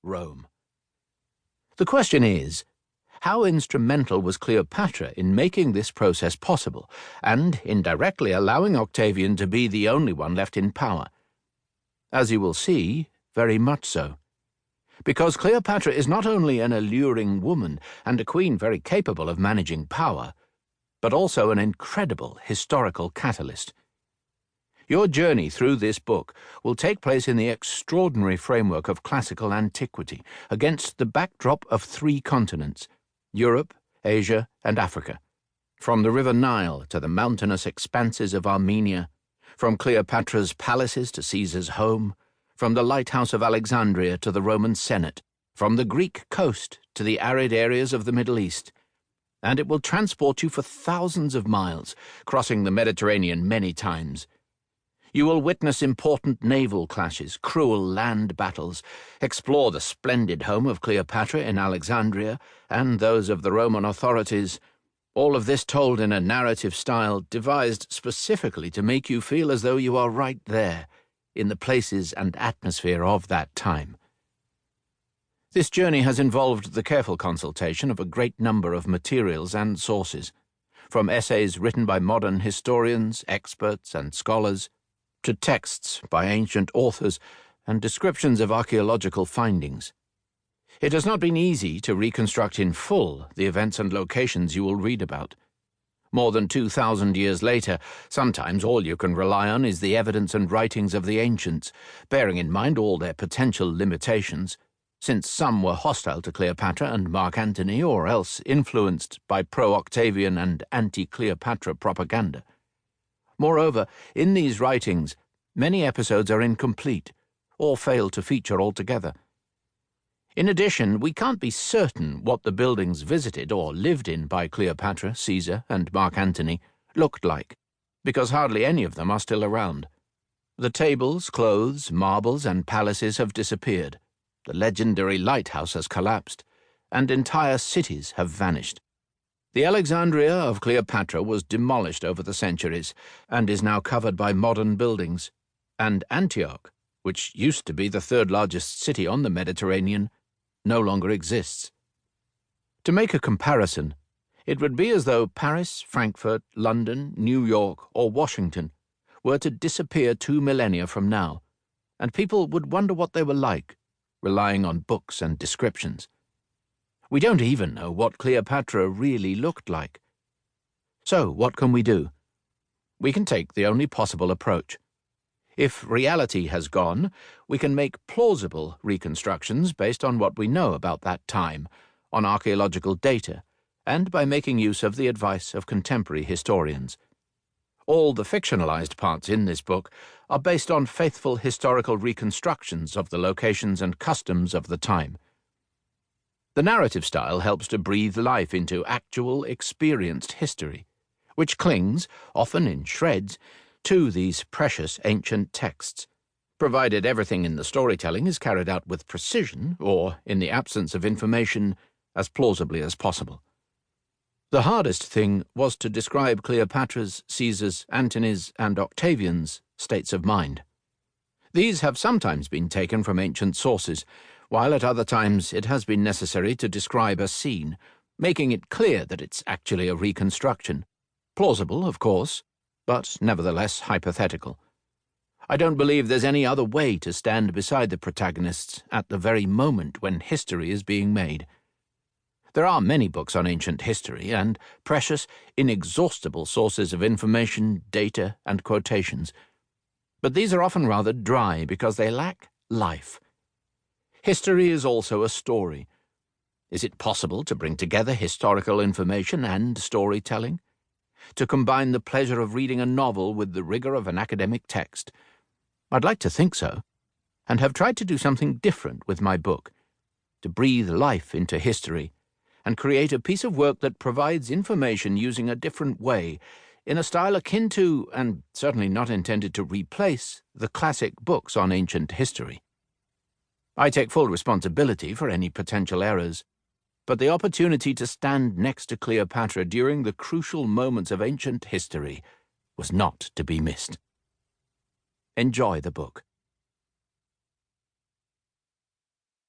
Rome. The question is, how instrumental was Cleopatra in making this process possible and indirectly allowing Octavian to be the only one left in power? As you will see, very much so. Because Cleopatra is not only an alluring woman and a queen very capable of managing power, but also an incredible historical catalyst. Your journey through this book will take place in the extraordinary framework of classical antiquity against the backdrop of 3 continents, Europe, Asia, and Africa, from the River Nile to the mountainous expanses of Armenia, from Cleopatra's palaces to Caesar's home, from the lighthouse of Alexandria to the Roman Senate, from the Greek coast to the arid areas of the Middle East, and it will transport you for thousands of miles, crossing the Mediterranean many times. You will witness important naval clashes, cruel land battles, explore the splendid home of Cleopatra in Alexandria and those of the Roman authorities, all of this told in a narrative style devised specifically to make you feel as though you are right there, in the places and atmosphere of that time. This journey has involved the careful consultation of a great number of materials and sources, from essays written by modern historians, experts, and scholars, to texts by ancient authors and descriptions of archaeological findings. It has not been easy to reconstruct in full the events and locations you will read about. More than 2,000 years later, sometimes all you can rely on is the evidence and writings of the ancients, bearing in mind all their potential limitations, since some were hostile to Cleopatra and Mark Antony or else influenced by pro-Octavian and anti-Cleopatra propaganda. Moreover, in these writings, many episodes are incomplete or fail to feature altogether. In addition, we can't be certain what the buildings visited or lived in by Cleopatra, Caesar, and Mark Antony looked like, because hardly any of them are still around. The tables, clothes, marbles, and palaces have disappeared, the legendary lighthouse has collapsed, and entire cities have vanished. The Alexandria of Cleopatra was demolished over the centuries and is now covered by modern buildings, and Antioch, which used to be the 3rd largest city on the Mediterranean, no longer exists. To make a comparison, it would be as though Paris, Frankfurt, London, New York, or Washington were to disappear 2 millennia from now, and people would wonder what they were like, relying on books and descriptions. We don't even know what Cleopatra really looked like. So what can we do? We can take the only possible approach. If reality has gone, we can make plausible reconstructions based on what we know about that time, on archaeological data, and by making use of the advice of contemporary historians. All the fictionalized parts in this book are based on faithful historical reconstructions of the locations and customs of the time. The narrative style helps to breathe life into actual, experienced history, which clings, often in shreds, to these precious ancient texts, provided everything in the storytelling is carried out with precision or, in the absence of information, as plausibly as possible. The hardest thing was to describe Cleopatra's, Caesar's, Antony's, and Octavian's states of mind. These have sometimes been taken from ancient sources, while at other times it has been necessary to describe a scene, making it clear that it's actually a reconstruction. Plausible, of course, but nevertheless hypothetical. I don't believe there's any other way to stand beside the protagonists at the very moment when history is being made. There are many books on ancient history and precious, inexhaustible sources of information, data, and quotations, but these are often rather dry because they lack life. History is also a story. Is it possible to bring together historical information and storytelling? To combine the pleasure of reading a novel with the rigor of an academic text? I'd like to think so, and have tried to do something different with my book, to breathe life into history, and create a piece of work that provides information using a different way, in a style akin to, and certainly not intended to replace, the classic books on ancient history. I take full responsibility for any potential errors, but the opportunity to stand next to Cleopatra during the crucial moments of ancient history was not to be missed. Enjoy the book.